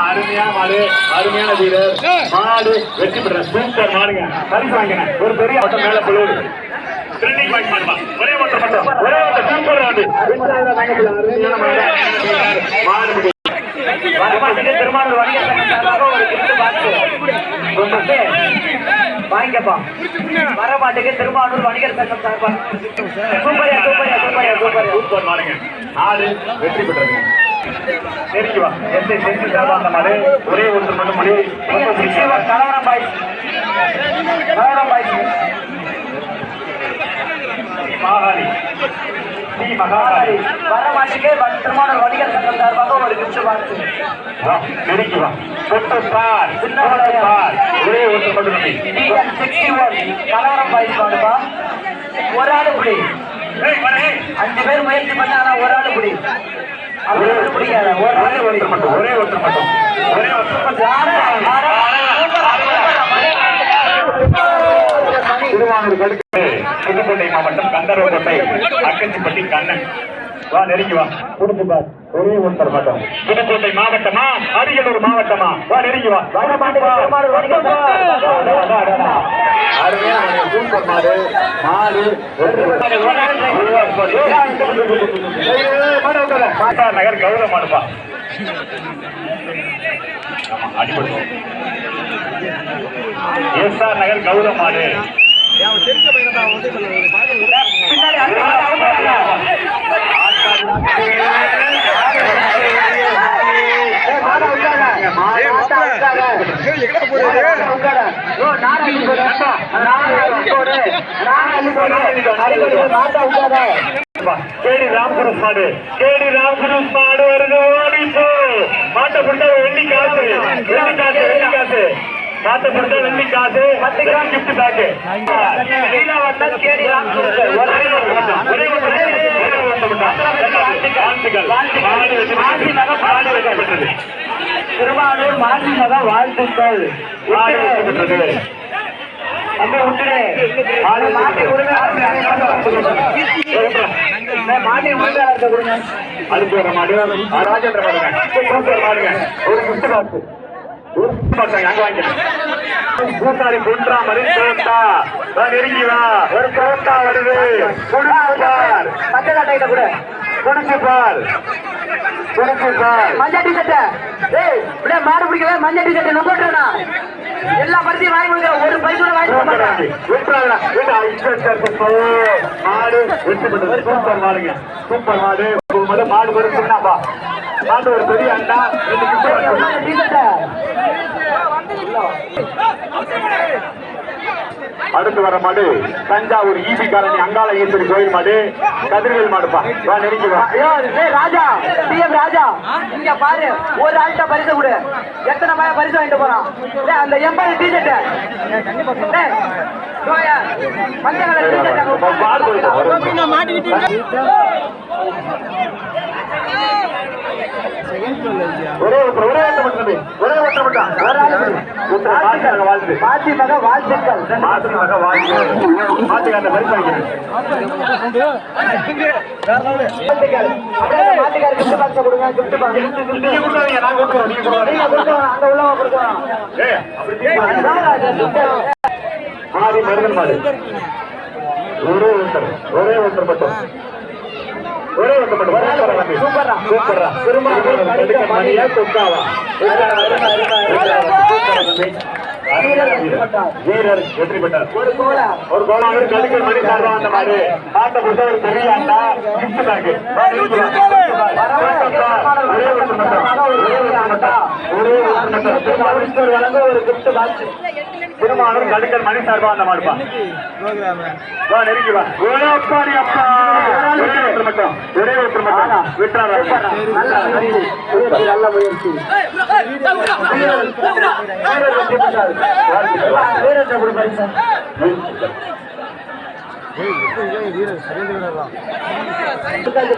அருமையான மாடு, அருமையான வீரர் மாடு வெற்றி பெற்ற சூப்பர் மாடுங்க. பரிசு வாங்கின ஒரு பெரிய ஆட்டம் மேல புழுவுது. ஒரே ஒருத்தர் மட்டும் ஒரே ஒருத்தர் சூப்பர் மாடு திருமாவூர் வாங்கிக்கப்பா. வரமாட்டுக்கு திருமாவூர் வணிகர் சங்கம் சார்பாக சூப்பர் மாடுங்க. ஆடு வெற்றி பெற்றது. தெரிஞ்சுவா எஸ்ஐ செஞ்சு சார்பாக மாடு ஒரே ஒருத்தர் மட்டும் மணி கலவரம் பாய் மகாலி மகாலி வரமாட்டுக்கு திருமாவூர் வணிகர் சங்கம் சார்பாக ஒரு கிஃப்ட் பாக்ஸ் நெருங்கிவா சொட்டு பார் ஒரே ஒருத்தர் மட்டும் 61 கலவரம் பாய் பாடுப்பா. ஒரு ஆளு புடி 5 பேர் முயற்சி பண்ண ஆனா ஒரு ஆளு புடி பிடிக்காத ஒரே ஒருத்தர் மட்டும் திருவாரூர் கடுக்கு புதுக்கோட்டை மாவட்டம் கந்தர்வக்கோட்டை அக்கஞ்சிப்பட்டி கண்ணன் வா நெருங்கி வா. புதுப்பார் ஒரே ஒருத்தர் மட்டும் புதுக்கோட்டை மாவட்டமா அரியலூர் மாவட்டமா வா நெருங்கி வா. அருமையான சூப்பர் மாடு நகர் கௌரவ மாடுப்பா அடிபடுவோம். எஸ்ஆர் நகர் கௌரவ மாடு கேடி ராம்குருஸ் மாடு வருது. மாட்டை பொறுத்த வெள்ளி காசு மாட்டை பொறுத்த வெள்ளி காசு 10 கிராம் கிஃப்ட் பேக்கு. திருவாரூர் மாசி மக வாழ்த்துக்கள். அடுத்து வர மாடு ராஜேந்திர மாடுங்க ஒரு கிஃப்ட் பாக்ஸ் கூட்டாளி குன்றா மரி தோட்டா நெருங்கி வா. ஒரு தோட்டா வருது பச்சை கூட குடிச்சு பார் மஞ்சள் டிஷர்ட் மாடு பிடிக்கல. மஞ்சள் டிஷர்ட் நோட்டா எல்லா பரிசையும் வாங்கி கொடுக்குற ஒரு பரிசு வாங்கி மாடு வெற்றி பெற்றது. சூப்பர் மாடுங்க சூப்பர் மாடு மாடு வருதுன்னாப்பா. மாடு ஒரு பெரிய அண்டா அடுத்து வர மாடு தஞ்சாவூர் ஈபி காலனி அங்காள ஈஸ்வரி கோயில் மாடு கதிர்வேல் மாடுப்பா. நெருங்கி ராஜா சிஎம் ராஜா இங்க பாரு ஒரு ஆள்கிட்ட பரிசு கொடு. எத்தனை பரிசு வாங்கிட்டு போறான் அந்த 80 டிஷர்ட் ஒரே மருதன் மாடு ஒரே ஒருத்தர் மட்டும் சூப்பரா திருமணியா தொக்காவா வீரர் வெற்றி பெற்றார். ஒரு கோலாவில் கடிக்கல் மணி சார்பா அந்த மாதிரி ஆட்ட பொறுத்த ஒரு பெரிய ஆட்டா கிஃப்ட் பேக் வழங்க ஒரு கிஃப்ட் பாக்ஸ் திருமாவூர் கடிக்கல் மணி சார்பா அந்த மாதிரிப்பா. நெருங்கி வா. ஒரே அப்பா மட்டும் ஒரே ஒருத்தர் மட்டும் விட்டுறாரு. நல்ல முயற்சி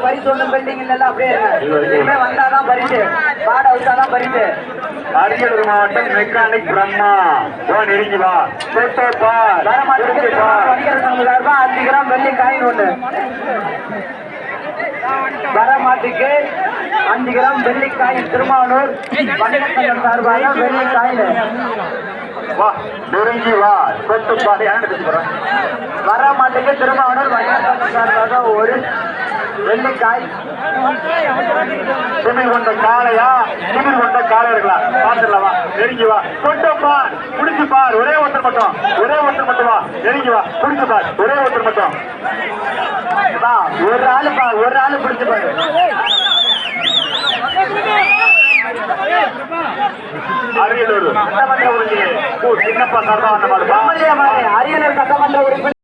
பரிசு ஒண்ணும் பெண்டிங் இல்ல, அப்படியே இனிமே வந்தாதான் பரிசு, பாட வச்சாதான் பரிசு. அரியலூர் மாவட்டம் மெக்கானிக் பிரம்மா நெருங்கி வா. வணிகர் சங்கம் சார்பா 5 கிராம் வெள்ளி காயின் ஒண்ணு. வரமாட்டுக்கு 5 கிராம் வெள்ளி காயின் திருமாவளூர் வணிகர் சங்கம் சார்பாக வெள்ளி காயின். வா நெருங்கி வா. சொத்துப்பாடு வரமாட்டுக்கு திருமாவளூர் வணிகர் சங்கம் சார்பாக ஒரு வெள்ளிக்காய். திமிர் கொண்ட காளையா, திமிர் கொண்ட காளை இருக்கலாம், பாத்துடலாமா? நெருங்கி வா. கொண்டப்பார், புடிச்சு பார். ஒரே ஒருத்தர் மட்டும், ஒரே ஒருத்தர் மட்டும் வா. நெருங்கி வா, புடிச்சு பார். ஒரே ஒருத்தர் மட்டும் வா. ஒரு ஆளு பார், ஒரு ஆளு புடிச்சு பாரு. அரியலூர் சட்டமன்ற உறுப்பினர் சின்னப்பா சார்பா அரியலூர் சட்டமன்ற உறுப்பினர்